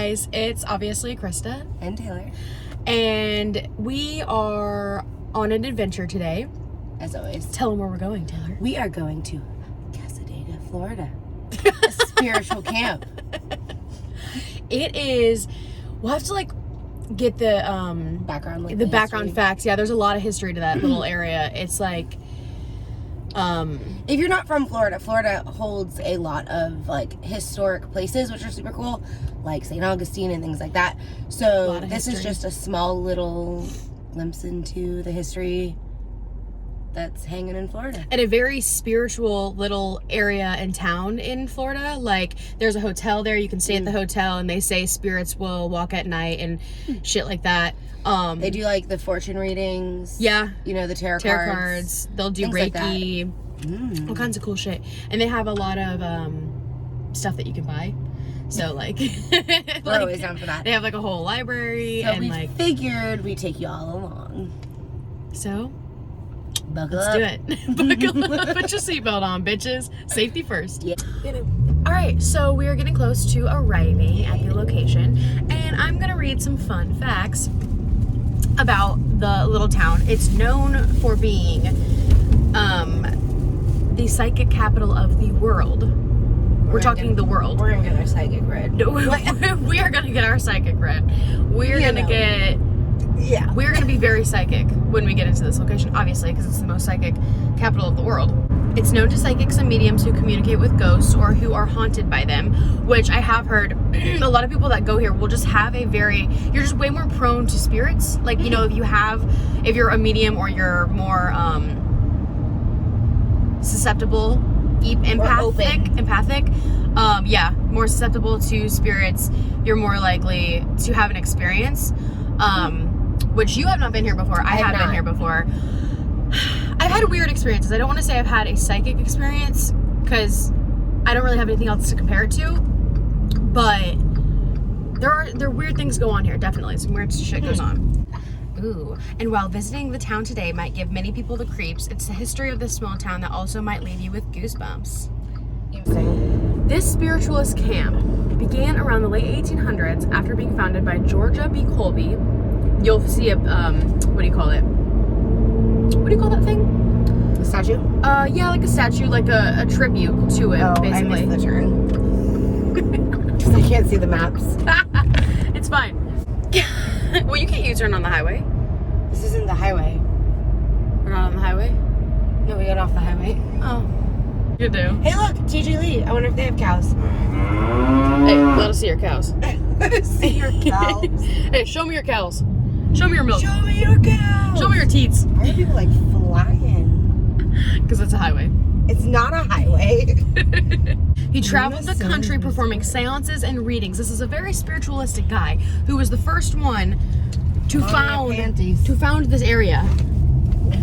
guys, it's obviously Krista and Taylor, and we are on an adventure today. As always. Tell them where we're going, Taylor. We are going to Cassadaga, Florida. A spiritual camp. It is. We'll have to get the background, the background facts. Yeah, there's a lot of history to that little area. It's like, if you're not from Florida, Florida holds a lot of historic places which are super cool, like St. Augustine and things like that. So this is just a small little glimpse into the history that's hanging in Florida. And a very spiritual little area and town in Florida. Like, there's a hotel there. You can stay at the hotel, and they say spirits will walk at night and shit like that. They do the fortune readings. Yeah. You know, the tarot cards. They'll do Reiki. All kinds of cool shit. And they have a lot of stuff that you can buy. So we're always down for that. They have a whole library, so and we figured we'd take you all along. So buckle let's up. do it. Buckle up. Put your seatbelt on, bitches. Safety first. Yeah. All right, so we are getting close to arriving at the location, and I'm gonna read some fun facts about the little town. It's known for being the psychic capital of the world. We're talking the world. We're gonna get our psychic read. We are gonna get our psychic read. We're gonna be very psychic when we get into this location, obviously, because it's the most psychic capital of the world. It's known to psychics and mediums who communicate with ghosts or who are haunted by them, which I have heard a lot of people that go here will just have you're just way more prone to spirits. If you're a medium or you're more susceptible, empathic, more susceptible to spirits, you're more likely to have an experience, which you have not been here before. I have been here before. I've had weird experiences. I don't want to say I've had a psychic experience because I don't really have anything else to compare it to, but there are weird things go on here. Definitely some weird shit goes on. Ooh. And while visiting the town today might give many people the creeps, it's the history of this small town that also might leave you with goosebumps. This spiritualist camp began around the late 1800s after being founded by Georgia B. Colby. You'll see a, what do you call it? What do you call that thing? A statue? Yeah, like a statue, like a tribute to it, basically. I missed the turn. Because I can't see the maps. It's fine. Well, you can't U-turn on the highway. This isn't the highway. We're not on the highway? No, we got off the highway. Oh. You do. Hey, look, TJ Lee. I wonder if they have cows. Hey, let us see your cows. Let us see your cows. Hey, show me your cows. Show me your milk. Show me your cows. Show me your teats. Why are people flying? Because it's a highway. It's not a highway. He traveled the country performing seances and readings. This is a very spiritualistic guy who was the first one to found this area.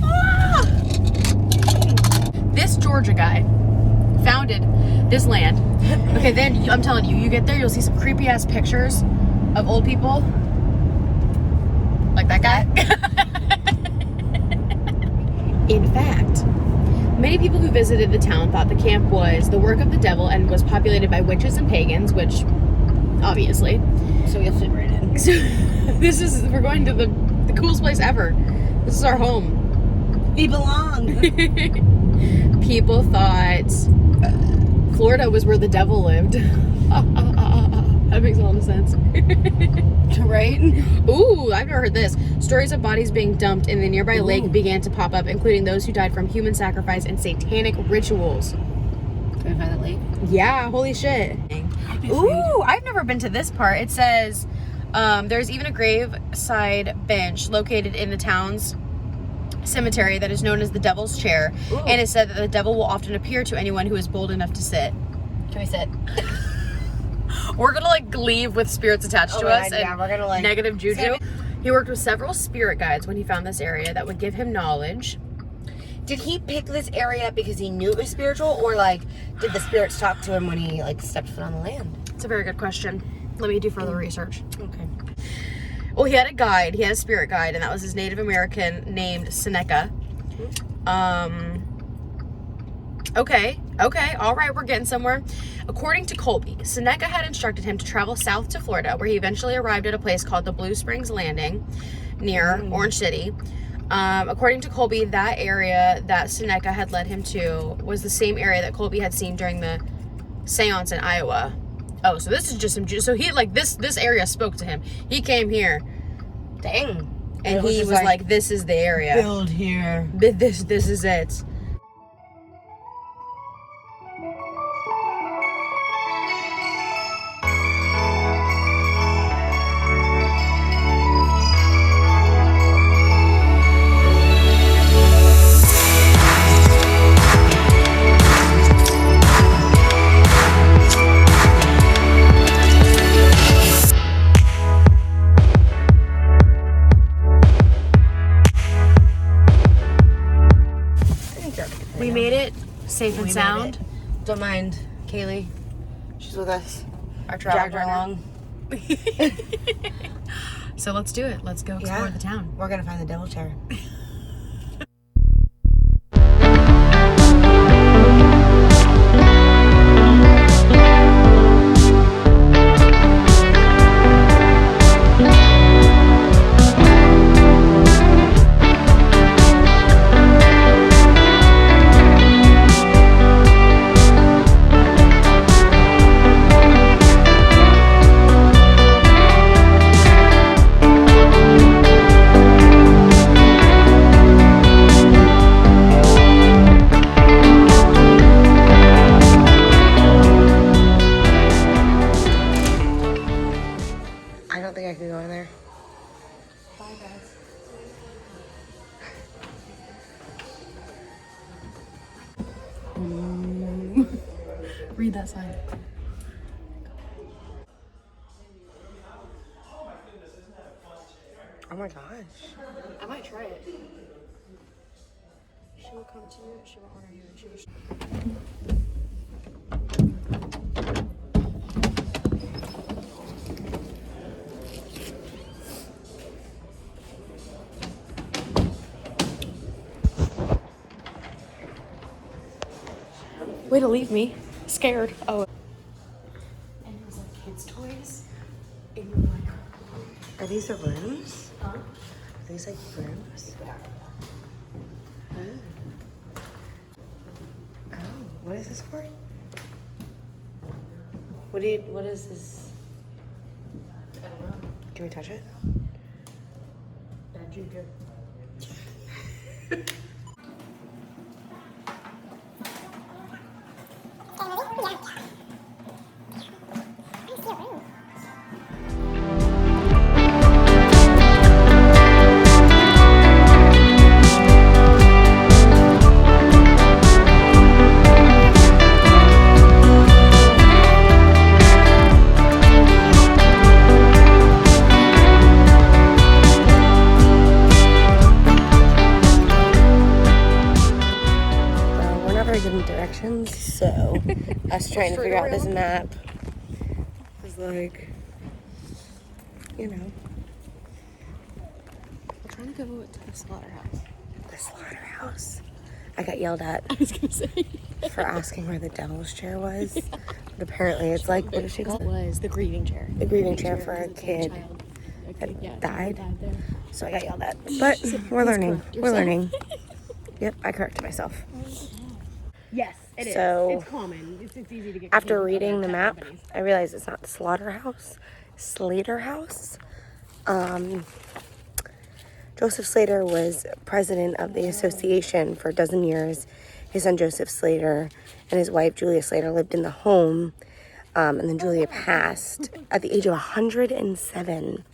Ah! This Georgia guy founded this land. Okay, then I'm telling you, you get there, you'll see some creepy ass pictures of old people. Like that guy. In fact, many people who visited the town thought the camp was the work of the devil and was populated by witches and pagans, which obviously. So we'll fit right in. So we're going to the coolest place ever. This is our home. We belong. People thought Florida was where the devil lived. That makes a lot of sense. Right? Ooh, I've never heard this. Stories of bodies being dumped in the nearby lake began to pop up, including those who died from human sacrifice and satanic rituals. Can we find that lake? Yeah, holy shit. Ooh, I've never been to this part. It says there's even a graveside bench located in the town's cemetery that is known as the Devil's Chair. Ooh. And it said that the devil will often appear to anyone who is bold enough to sit. Can we sit? We're gonna leave with spirits attached to us and we're gonna negative juju. He worked with several spirit guides when he found this area that would give him knowledge. Did he pick this area because he knew it was spiritual, or did the spirits talk to him when he stepped foot on the land? It's a very good question. Let me do further research. Okay. Well, he had a guide. He had a spirit guide, and that was his Native American named Seneca. Okay, all right, we're getting somewhere. According to Colby, Seneca had instructed him to travel south to Florida, where he eventually arrived at a place called the Blue Springs Landing near Orange City. According to Colby, that area that Seneca had led him to was the same area that Colby had seen during the seance in Iowa. Oh, so this is just some, so he, like, this area spoke to him. He came here. Dang. And he was like, this is the area. Build here. This is it. We made it safe and sound. Don't mind Kaylee. She's with us. Our travel Dragged her along. So let's do it. Let's go explore the town. We're gonna find the devil chair. I don't think I could go in there. Bye, guys. Read that sign. Oh my gosh. I might try it. She will come to you, she will honor you, and she will... Way to leave me. Scared. Oh. And it was like kids' toys. And you were like, Are these the rooms? huh? Are these like rooms? Oh, what is this for? What is this? I don't know. Can we touch it? Bad juju. Directions, so us trying to figure out this map was like, you know. We're trying to go to the slaughterhouse. The slaughterhouse. I got yelled at I was gonna say. for asking where the devil's chair was. But apparently it's like, what is she called? It was the grieving chair. The grieving chair for a kid that died. So I got yelled at. But we're learning. We're learning. Yep, I corrected myself. Yes, it is. So, it's common. It's easy to get. After reading the map, I realized it's not Slaughterhouse, Slaterhouse. Joseph Slater was president of the association for a dozen years. His son Joseph Slater and his wife Julia Slater lived in the home, and then Julia passed at the age of 107.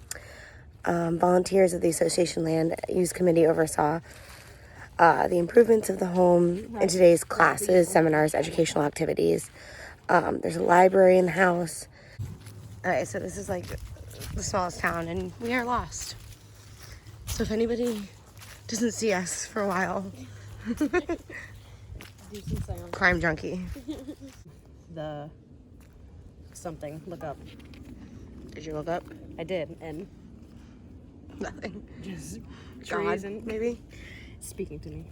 Volunteers of the association land use committee oversaw the improvements of the home in today's classes, seminars, educational activities. There's a library in the house. Alright, so this is like the smallest town and we are lost. So if anybody doesn't see us for a while, crime junkie. The something, look up. Did you look up? I did, and Nothing. just God, trees and maybe? speaking to me.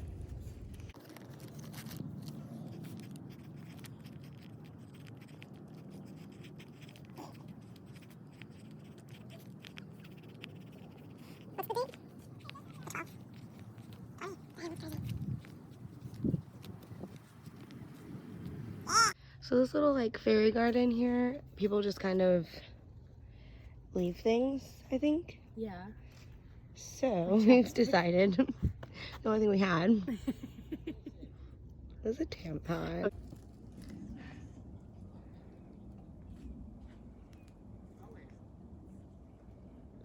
So this little like fairy garden here, people just kind of leave things, I think. Yeah. So we've decided the only thing we had was a tampon.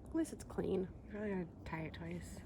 At least it's clean. Probably gonna tie it twice.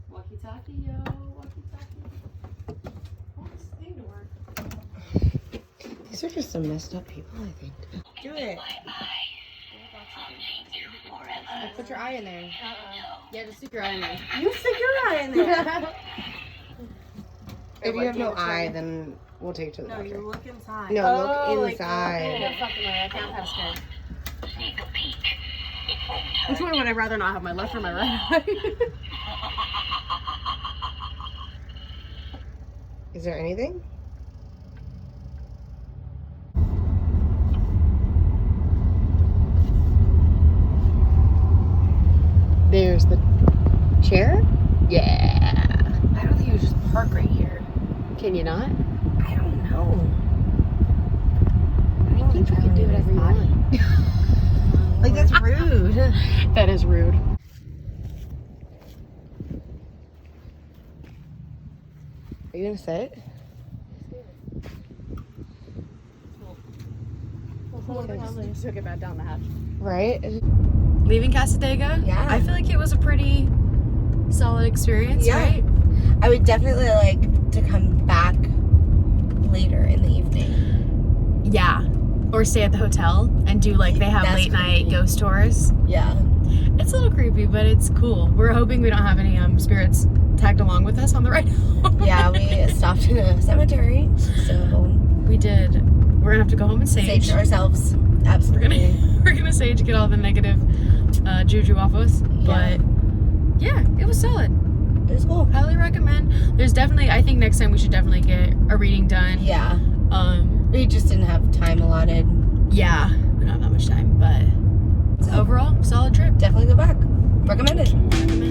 Walkie-talkie, yo. Walkie-talkie. Oh, this thing to work. These are just some messed up people, I think. Do it. Put your eye in there. Yeah, just stick your eye in there. You stick your eye in there. If you have no eye, then we'll take it to the No, doctor. you look inside. No, look inside. Oh, fucking way. I can't pass good. Which one would I rather not have, my left or my right eye? Is there anything? There's the chair? Yeah. I don't think you just park right here. Can you not? I don't know. I think you can do whatever you want. Like, that's rude. That is rude. Are you gonna sit? Just took it back down the hatch. Right? Leaving Cassadaga? Yeah. I feel like it was a pretty solid experience, Yeah. right? I would definitely like to come back later in the evening. Yeah. Or stay at the hotel and do like, they have That's late night creepy. ghost tours. Yeah. It's a little creepy, but it's cool. We're hoping we don't have any spirits tagged along with us on the ride home. Yeah, we stopped in a cemetery, so We did. We're gonna have to go home and sage. sage ourselves. We're Absolutely. gonna we're gonna sage, get all the negative juju off us. Yeah. But yeah, it was solid. It was cool. Highly recommend. There's definitely, I think next time we should definitely get a reading done. Yeah. Um, We just didn't have time allotted. yeah, we don't have that much time, but overall, solid trip. Definitely go back. Recommended. Recommend.